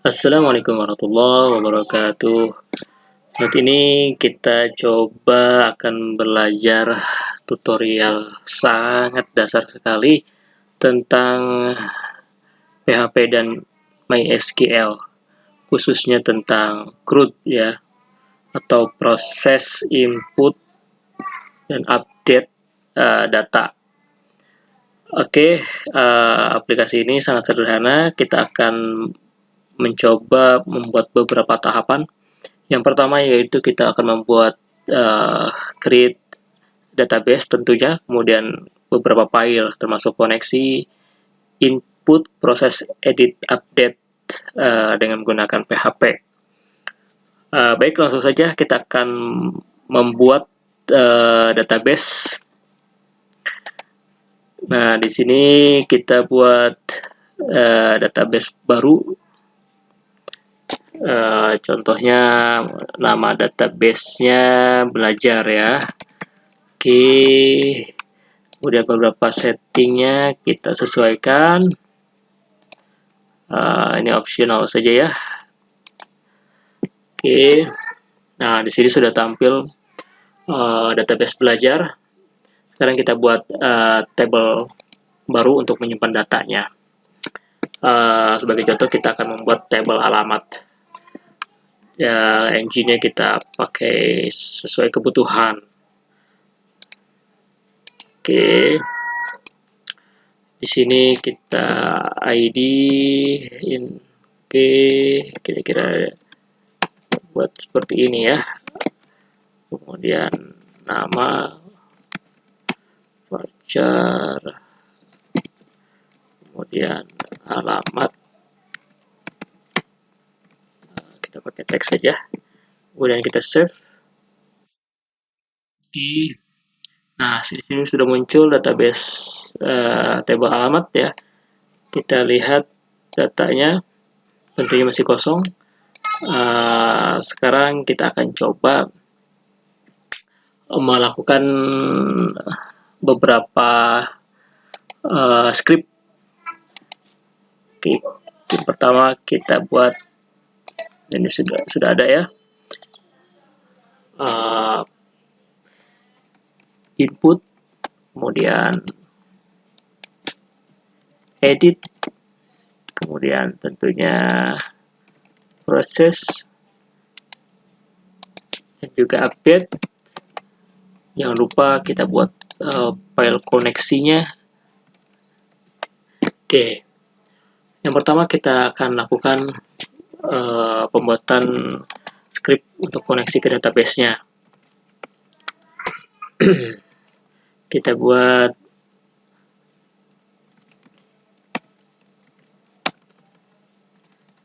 Assalamualaikum warahmatullahi wabarakatuh. Saat ini kita coba akan belajar tutorial sangat dasar sekali tentang PHP dan MySQL, khususnya tentang CRUD ya, atau proses input dan update data. Oke, aplikasi ini sangat sederhana. Kita akan mencoba membuat beberapa tahapan. Yang pertama yaitu kita akan membuat create database tentunya, kemudian beberapa file termasuk koneksi, input, proses edit, update dengan menggunakan PHP. Baik, langsung saja kita akan membuat database. Nah, di sini kita buat database baru. Contohnya nama database-nya belajar ya. Oke, kemudian beberapa settingnya kita sesuaikan. Ini optional saja ya. Oke, nah di sini sudah tampil database belajar. Sekarang kita buat table baru untuk menyimpan datanya. Sebagai contoh kita akan membuat table alamat. Ya, engine-nya kita pakai sesuai kebutuhan. Oke, di sini kita ID oke, kira-kira buat seperti ini ya. Kemudian nama varchar, kemudian alamat kita pakai teks saja, kemudian kita save. Oke. Nah, di sini sudah muncul database table alamat ya. Kita lihat datanya, tentunya masih kosong. Sekarang kita akan coba melakukan beberapa script. Oke, yang pertama kita buat, ini sudah ada ya. Input, kemudian edit, kemudian tentunya proses, dan juga update. Jangan lupa kita buat file koneksinya. Oke, yang pertama kita akan lakukan pembuatan script untuk koneksi ke database-nya. Kita buat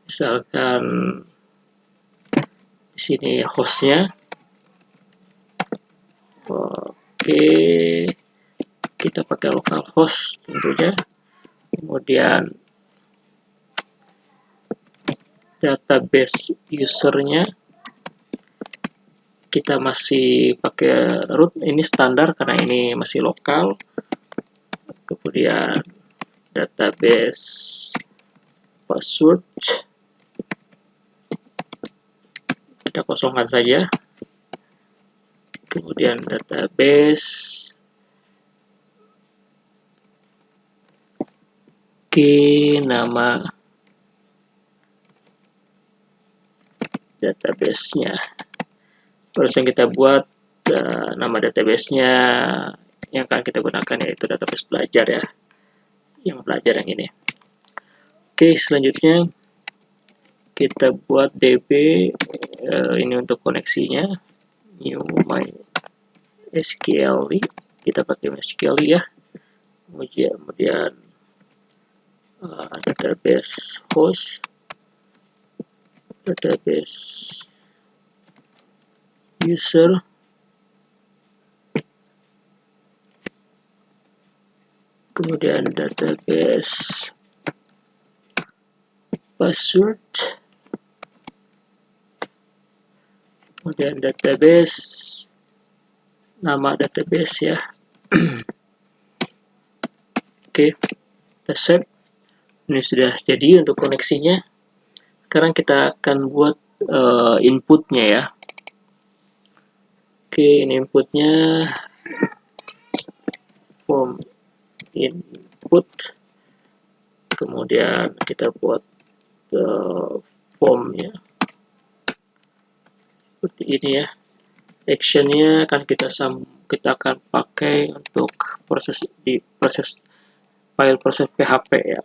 misalkan di sini hostnya. Oke, kita pakai localhost tentunya. Kemudian database usernya kita masih pakai root, ini standar karena ini masih lokal. Kemudian database password kita kosongkan saja. Kemudian database, oke, nama database-nya. Terus yang kita buat nama database-nya yang akan kita gunakan yaitu database belajar ya, yang belajar yang ini. Oke, selanjutnya kita buat db, ini untuk koneksinya, new MySQL, kita pakai MySQL ya. Kemudian database host, database user, kemudian database password, kemudian database, nama database ya. Oke, kita save. Ini sudah jadi untuk koneksinya. sekarang kita akan buat inputnya ya. Oke, ini inputnya form input, kemudian kita buat formnya seperti ini ya. Actionnya akan kita akan pakai untuk proses file proses PHP ya.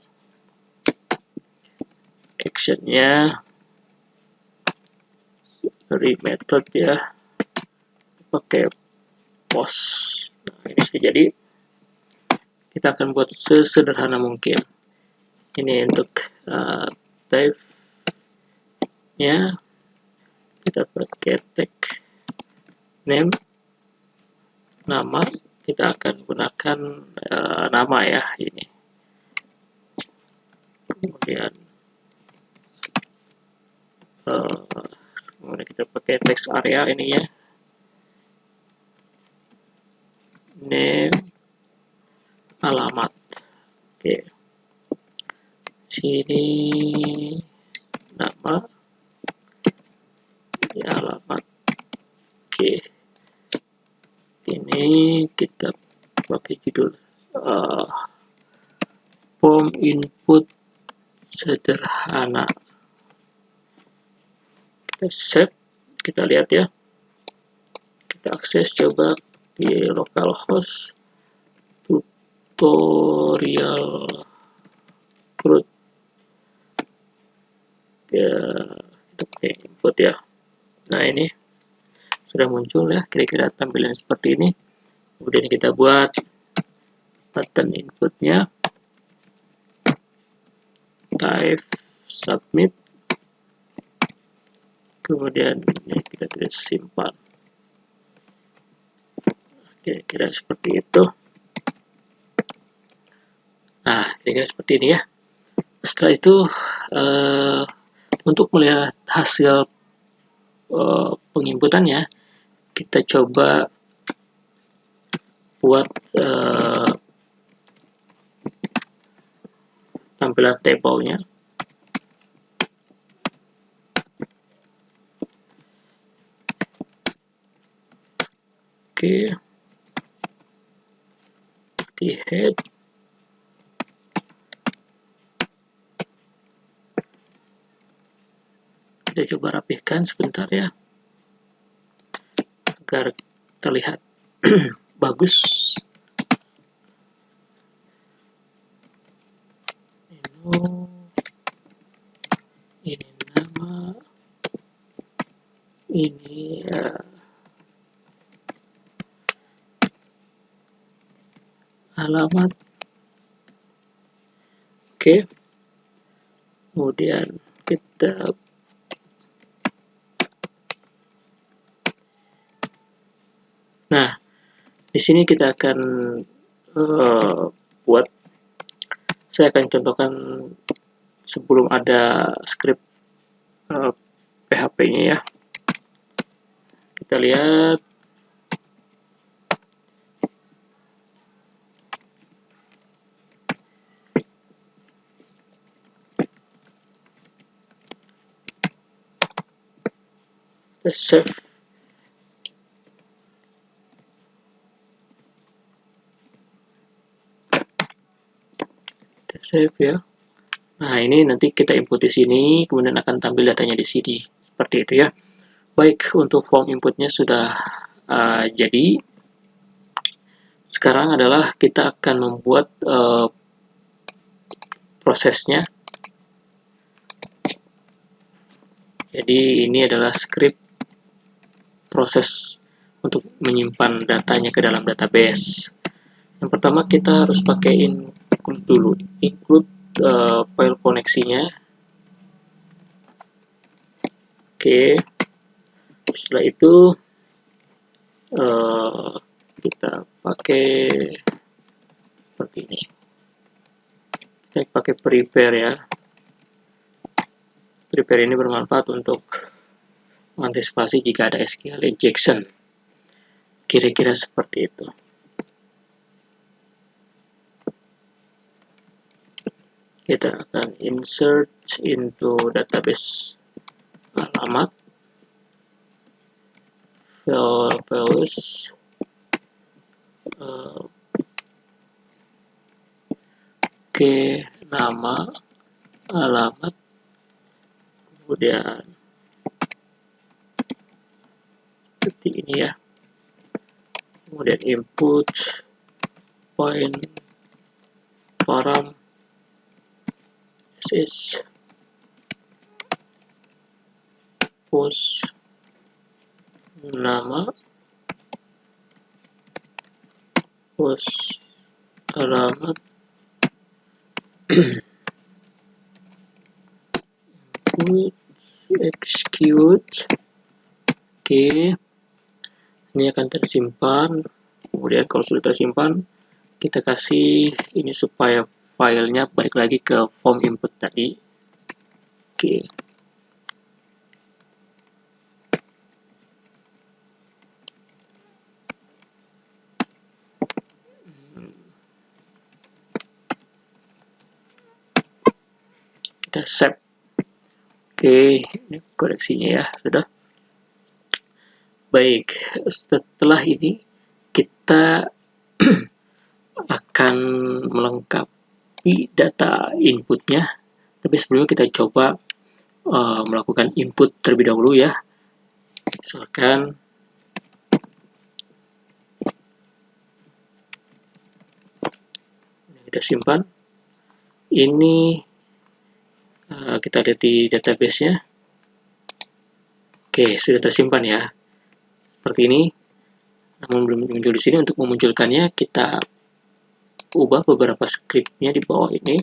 Actionnya dari method ya, pakai post. Nah, ini sudah jadi. Kita akan buat sesederhana mungkin. Ini untuk type nya kita pakai tag name, nama. Kita akan gunakan nama ya ini. Kemudian kita pakai text area ini ya, name, alamat. Oke, sini nama, ini alamat. Oke, ini kita pakai judul form input sederhana. Kita save, kita lihat ya, kita akses coba di localhost tutorial root ya, kita pakai input ya. Nah, ini sudah muncul ya, kira-kira tampilan seperti ini. Kemudian kita buat button inputnya, type submit, kemudian ini kita tulis simpan. Kira-kira seperti itu. Nah, kira-kira seperti ini ya. Setelah itu untuk melihat hasil penginputannya, kita coba buat tampilan tabelnya. Oke, di head, kita coba rapihkan sebentar ya, agar terlihat bagus. Ini nama, ini alamat. Oke, kemudian kita di sini kita akan buat, saya akan contohkan sebelum ada script PHP-nya ya. Kita lihat kita save. Kita save ya. Nah, ini nanti kita input di sini, kemudian akan tampil datanya di sini. Seperti itu ya. Baik, untuk form inputnya sudah jadi. Sekarang adalah kita akan membuat prosesnya. Jadi ini adalah script proses untuk menyimpan datanya ke dalam database. Yang pertama kita harus pakai include dulu, include file koneksinya. Oke, setelah itu kita pakai seperti ini. Kita pakai prepare ya. Prepare ini bermanfaat untuk mengantisipasi jika ada SQL injection. Kira-kira seperti itu. kita akan insert into database alamat, values, oke, nama, alamat, kemudian seperti ini ya, kemudian input, point, param, this is post, nama, post, alamat, input, execute. Oke, ini akan tersimpan. Kemudian kalau sudah tersimpan, kita kasih ini supaya filenya balik lagi ke form input tadi. Oke. Kita save. Oke, ini koreksinya ya, sudah. Baik, setelah ini kita akan melengkapi data inputnya. Tapi sebelumnya kita coba melakukan input terlebih dahulu ya. Misalkan kita simpan. Ini kita lihat di database-nya. Oke, sudah tersimpan ya. Seperti ini. Namun belum muncul di sini. Untuk memunculkannya, kita ubah beberapa script-nya di bawah ini.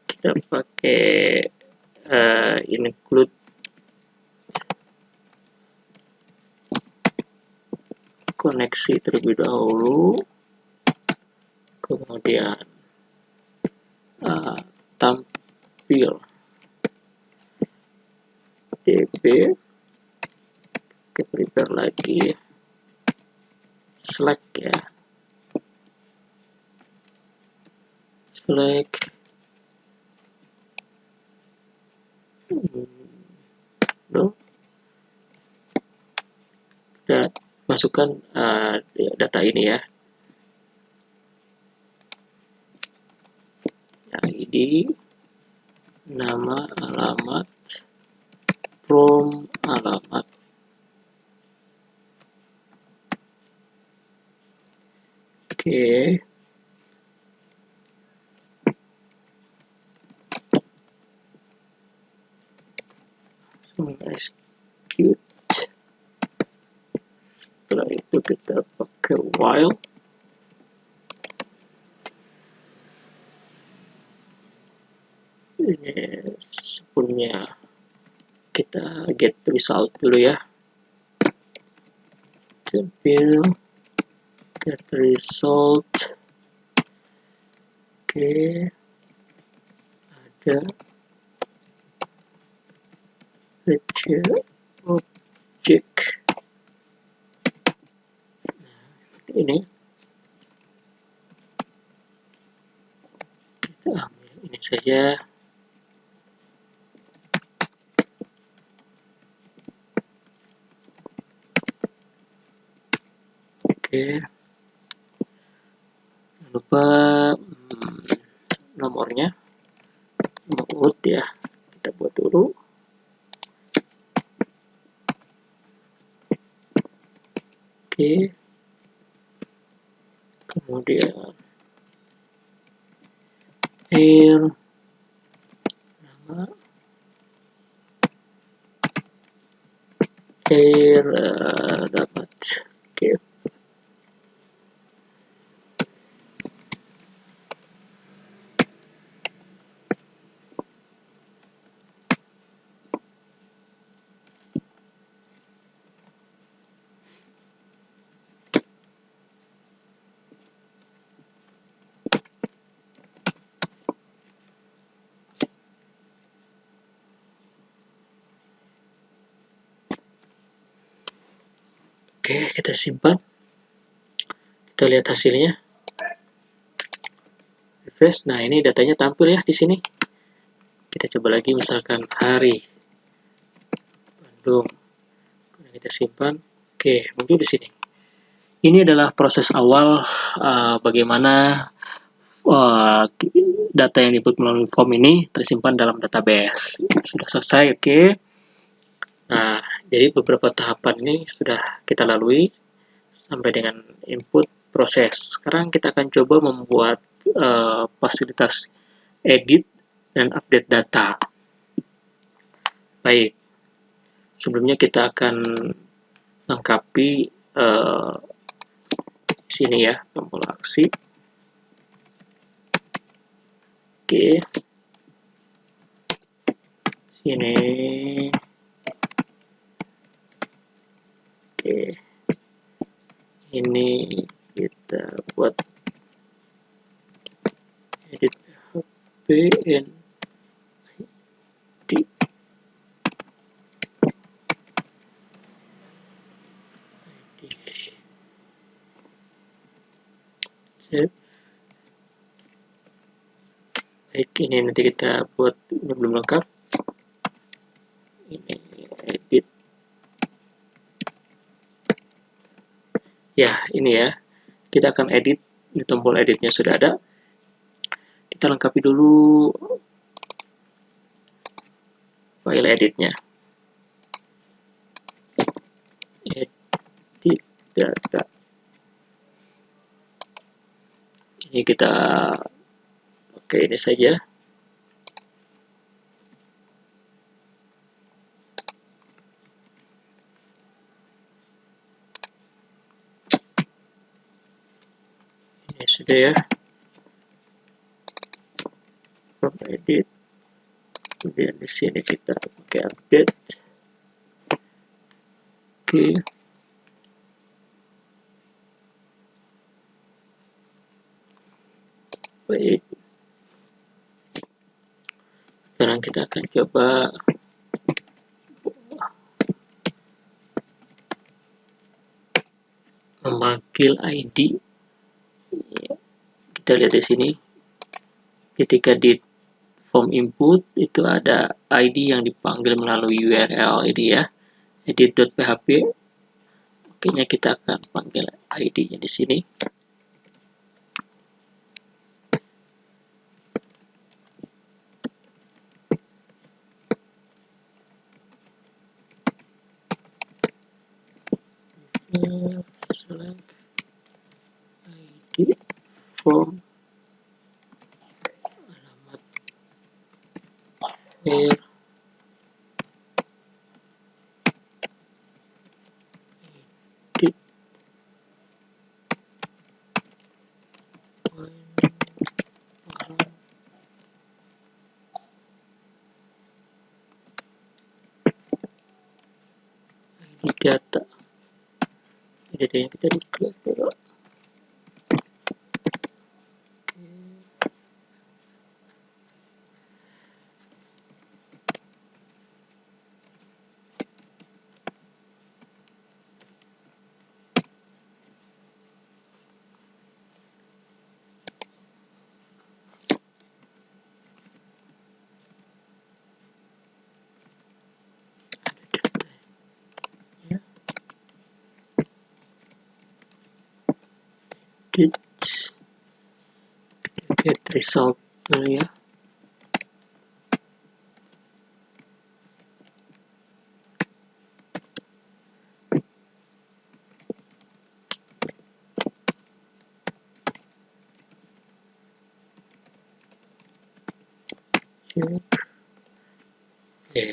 Kita pakai include koneksi terlebih dahulu, kemudian tampil db, kita prepare lagi select ya, select kita masukkan data ini ya, ID, nama, alamat, from, alamat. Oke. Execute. Setelah itu kita pakai while. Ini sebelumnya kita get result dulu ya. Tampil get result. Oke, ada object. Nah, ini kita ambil ini saja. Oke, jangan lupa nomornya, nomor urut ya, kita buat dulu. Oke, kemudian air, nama, air dapat. Oke. Oke, kita simpan. Kita lihat hasilnya. Refresh. Nah, ini datanya tampil ya di sini. Kita coba lagi, misalkan hari Bandung. Kita simpan. Oke, muncul di sini. Ini adalah proses awal bagaimana data yang diinput melalui form ini tersimpan dalam database. Sudah selesai, oke. Nah, jadi beberapa tahapan ini sudah kita lalui sampai dengan input proses. Sekarang kita akan coba membuat fasilitas edit dan update data. Baik, sebelumnya kita akan lengkapi sini ya, tombol aksi. Oke, sini. Oke, ini kita buat edit PHP and ID. Save. Baik, ini nanti kita buat, ini belum lengkap. Ini edit. Ya, ini ya. Kita akan edit. Di tombol editnya sudah ada. Kita lengkapi dulu file editnya. Edit data. Ini kita pakai ini saja. Ini sudah ya. From edit. Kemudian di sini kita pakai update. Oke. Baik. Sekarang kita akan coba memanggil ID. Kita lihat di sini. Ketika di form input itu ada ID yang dipanggil melalui URL ini ya, edit.php. Oke, kita akan panggil ID-nya di sini. Select ID form alamat where edit ID data. Datanya kita diklik dulu. Get result dulu ya. Oke.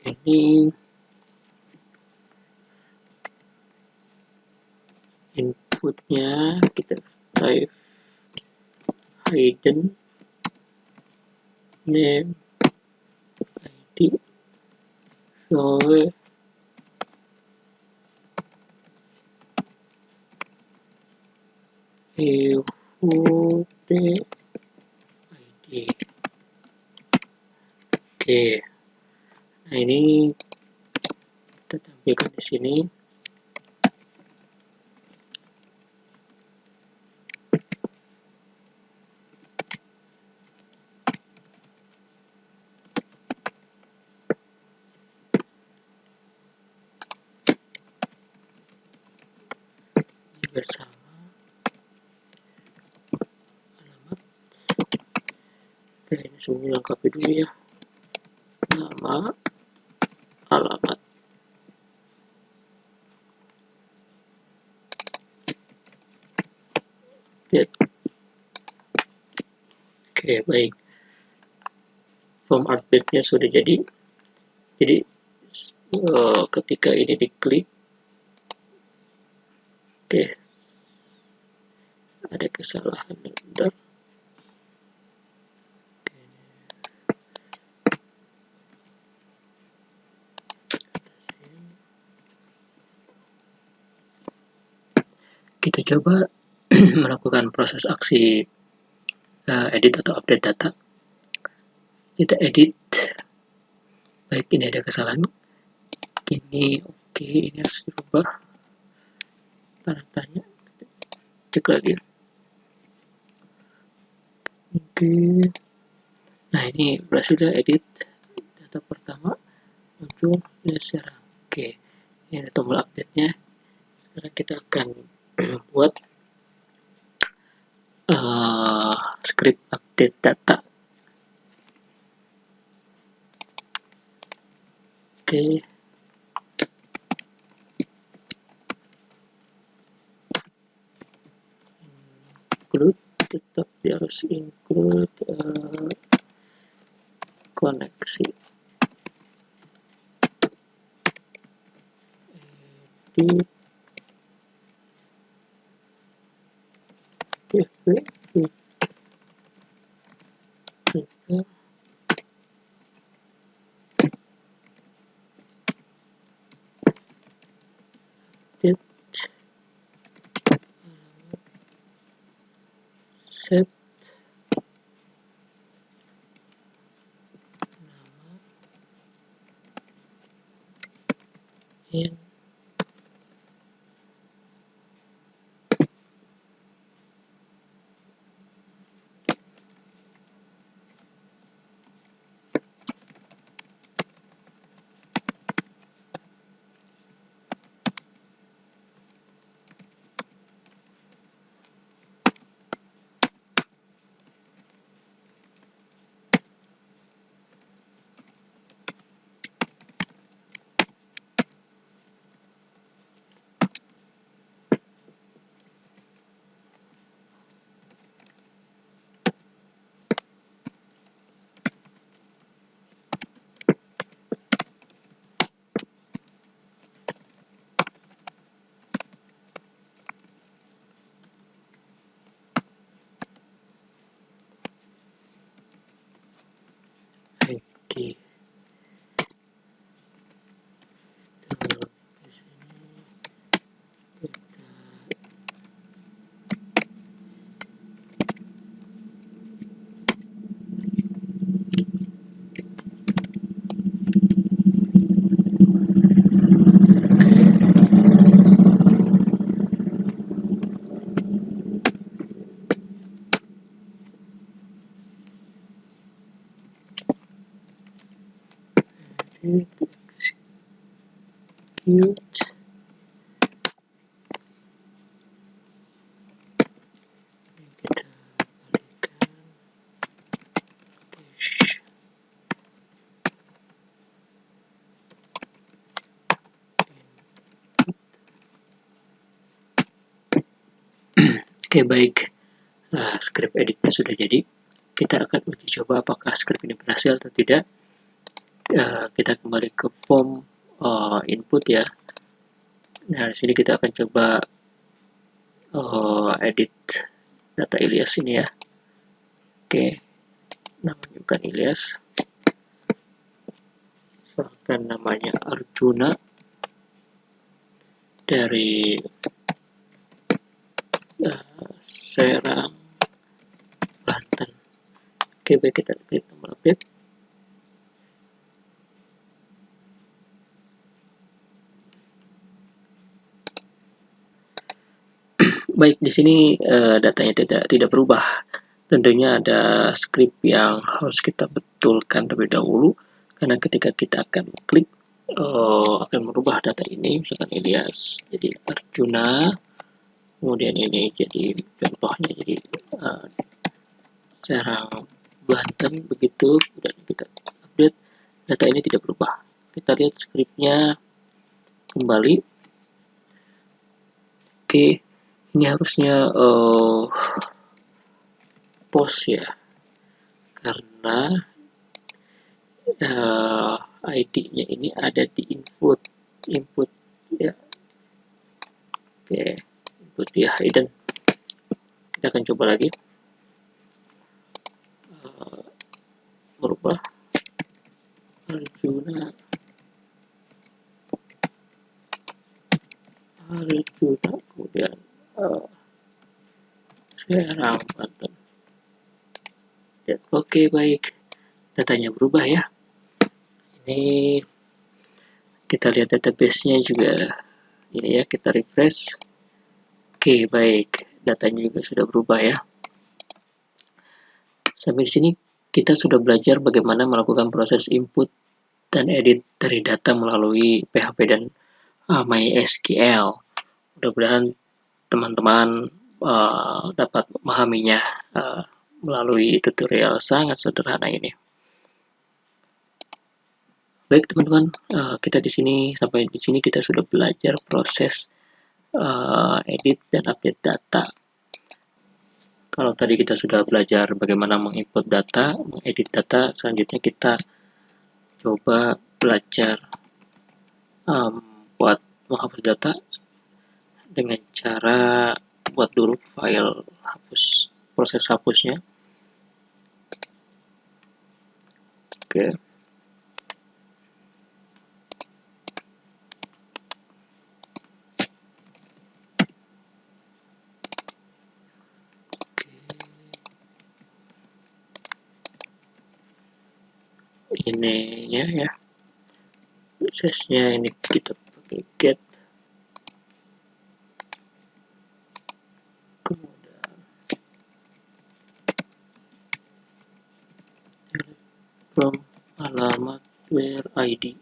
Ini inputnya kita type hidden name ID solve input ID. Oke, nah ini kita tampilkan di sini. juga sama. Alamat. Oke, ini semuanya lengkapi dulu ya. Nama, alamat. Update. Oke, baik. Form update-nya sudah jadi. Jadi ketika ini diklik, oke, ada kesalahan. Bentar. Kita coba melakukan proses aksi edit atau update data. Kita edit. Baik, ini ada kesalahan. Ini oke, ini harus dirubah. Tanda tanya. Cek lagi. Oke. Nah, ini berhasil edit data pertama muncul ya sekarang. Oke, ini ada tombol update-nya. Sekarang kita akan buat script update data. Oke. Include, tetap harus include koneksi. Edit. Set nama in ID. Execute. Kita balikan cache. Oke, baik. Script editnya sudah jadi. Kita akan uji coba apakah script ini berhasil atau tidak. Kita kembali ke form input ya. Nah, di sini kita akan coba edit data Ilyas ini ya. Oke, namanya bukan Ilyas. Serahkan namanya Arjuna dari Serang, Banten. Oke, baik, kita klik tombol update. Baik, di sini datanya tidak berubah. Tentunya ada script yang harus kita betulkan terlebih dahulu, karena ketika kita akan klik akan merubah data ini, misalkan Ilyas jadi Arjuna. kemudian ini jadi contohnya, jadi Serang Banten begitu, kemudian kita update, data ini tidak berubah. Kita lihat scriptnya kembali. Oke, ini harusnya post ya, karena ID-nya ini ada di input ya. Oke, input ya hidden. Kita akan coba lagi merubah Arjuna kemudian Serang Banten. Oke, baik, datanya berubah ya. Ini kita lihat database-nya juga ini ya, kita refresh. Oke, baik, datanya juga sudah berubah ya. Sampai sini kita sudah belajar bagaimana melakukan proses input dan edit dari data melalui PHP dan MySQL. Mudah-mudahan teman-teman dapat memahaminya melalui tutorial sangat sederhana ini. Baik teman-teman, kita sampai di sini kita sudah belajar proses edit dan update data. Kalau tadi kita sudah belajar bagaimana menginput data, mengedit data, selanjutnya kita coba belajar buat menghapus data dengan cara buat dulu file hapus, proses hapusnya. Oke. Ininya ya, prosesnya ini kita pakai get, kemudian from alamat where ID.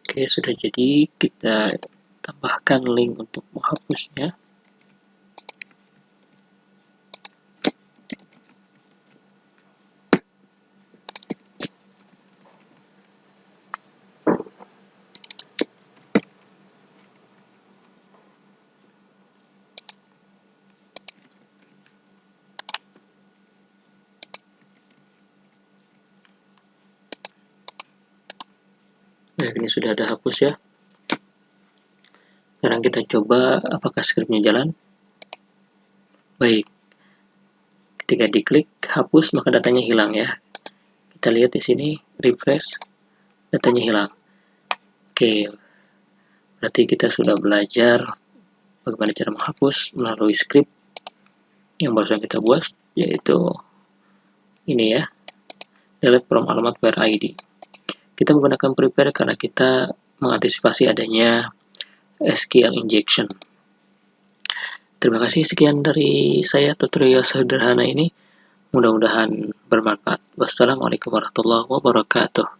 Oke, sudah jadi, kita tambahkan link untuk menghapusnya. Nah, ini sudah ada hapus ya. Sekarang kita coba apakah scriptnya jalan. Baik, ketika diklik hapus maka datanya hilang ya. Kita lihat di sini, refresh, datanya hilang. Oke, berarti kita sudah belajar bagaimana cara menghapus melalui script yang barusan kita buat, yaitu ini ya, delete from alamat where ID. Kita menggunakan prepare karena kita mengantisipasi adanya SQL injection. Terima kasih, sekian dari saya tutorial sederhana ini. Mudah-mudahan bermanfaat. Wassalamualaikum warahmatullahi wabarakatuh.